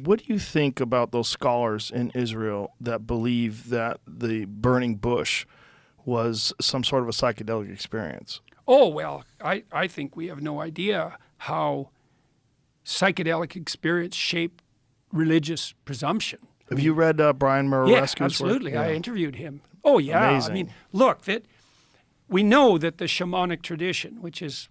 What do you think about those scholars in Israel that believe that the burning bush was some sort of a psychedelic experience? Oh, well, I think we have no idea how psychedelic experience shaped religious presumption. Have you read Brian Yeah, Murarescu's work? absolutely. Yeah. I interviewed him. Oh, yeah. Amazing. I mean, look, that we know that the shamanic tradition, which is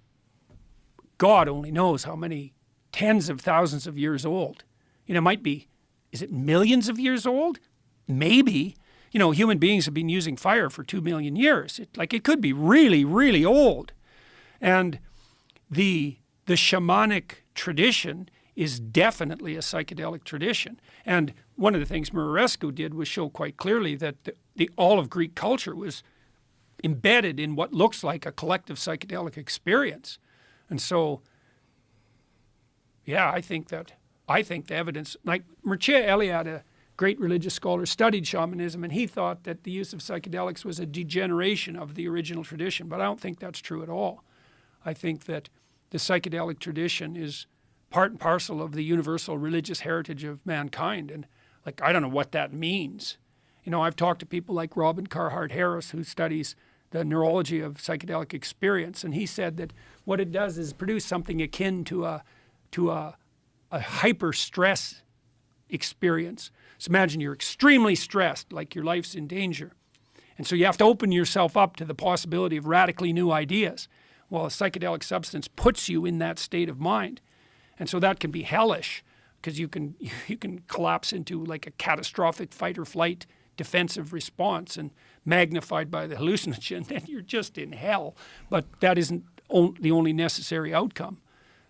God only knows how many tens of thousands of years old, it might be, is it millions of years old? Maybe. Human beings have been using fire for 2 million years. It could be really, really old. And the shamanic tradition is definitely a psychedelic tradition. And one of the things Murarescu did was show quite clearly that all of Greek culture was embedded in what looks like a collective psychedelic experience. And so, yeah, I think the evidence, like Mircea Eliade, a great religious scholar, studied shamanism, and he thought that the use of psychedelics was a degeneration of the original tradition, but I don't think that's true at all. I think that the psychedelic tradition is part and parcel of the universal religious heritage of mankind, and I don't know what that means. I've talked to people like Robin Carhart Harris, who studies the neurology of psychedelic experience, and he said that what it does is produce something akin to a hyper stress experience. So imagine you're extremely stressed, like your life's in danger. And so you have to open yourself up to the possibility of radically new ideas. Well, a psychedelic substance puts you in that state of mind. And so that can be hellish, because you can collapse into like a catastrophic fight or flight defensive response, and magnified by the hallucinogen, then you're just in hell. But that isn't the only necessary outcome.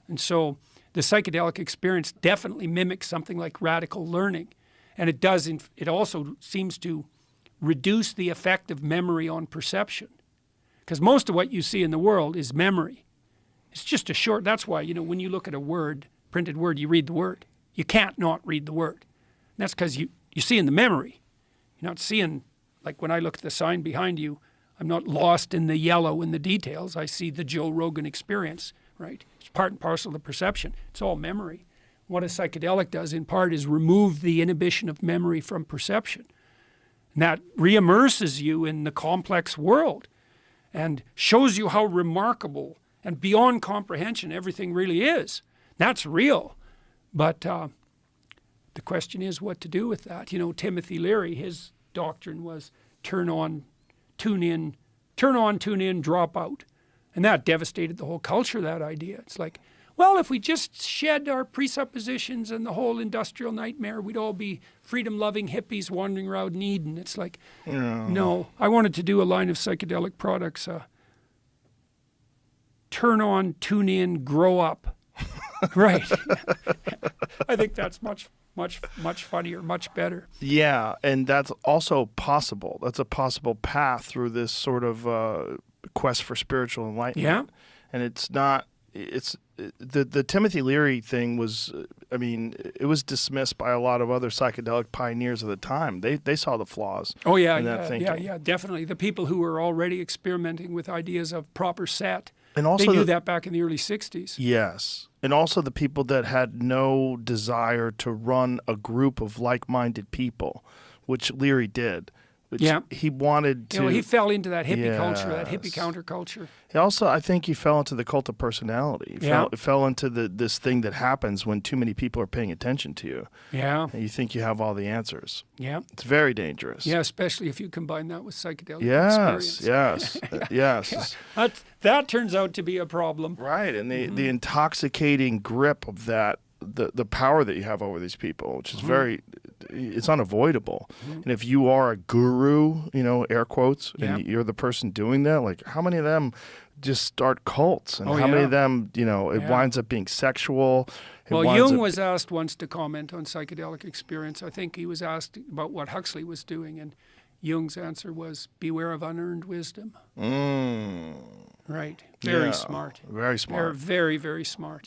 And so the psychedelic experience definitely mimics something like radical learning. And it also seems to reduce the effect of memory on perception. Because most of what you see in the world is memory. It's just that's why, when you look at a printed word, you read the word. You can't not read the word. And that's because you see in the memory. You're not seeing, like when I look at the sign behind you, I'm not lost in the yellow in the details. I see the Joe Rogan experience, right? It's part and parcel of the perception. It's all memory. What a psychedelic does in part is remove the inhibition of memory from perception. And that re-immerses you in the complex world and shows you how remarkable and beyond comprehension everything really is. That's real. But the question is what to do with that. Timothy Leary, his doctrine was turn on, tune in, drop out. And that devastated the whole culture, that idea. It's like, well, if we just shed our presuppositions and the whole industrial nightmare, we'd all be freedom-loving hippies wandering around in Eden. It's like, no. I wanted to do a line of psychedelic products. Turn on, tune in, grow up. Right. I think that's much funnier, much better. Yeah, and that's also possible. That's a possible path through this sort of quest for spiritual enlightenment. Yeah. And the Timothy Leary thing was, it was dismissed by a lot of other psychedelic pioneers of the time. They saw the flaws. Oh yeah, in that thinking. yeah, definitely. The people who were already experimenting with ideas of proper set, and also they knew that back in the early 60s. Yes. And also the people that had no desire to run a group of like-minded people, which Leary did. He wanted to. He fell into that hippie culture, that hippie counterculture. He also, I think, he fell into the cult of personality. He fell into this thing that happens when too many people are paying attention to you. Yeah. And you think you have all the answers. Yeah. It's very dangerous. Yeah, especially if you combine that with psychedelic experience. Yes. That turns out to be a problem. Right, and the intoxicating grip of that, the power that you have over these people, which is it's unavoidable. And if you are a guru, air quotes, and you're the person doing that, like how many of them just start cults, and how many of them, it winds up being sexual. Jung was asked once to comment on psychedelic experience. I think he was asked about what Huxley was doing, and Jung's answer was, beware of unearned wisdom. Right. Very smart. Very smart. They're very, very smart.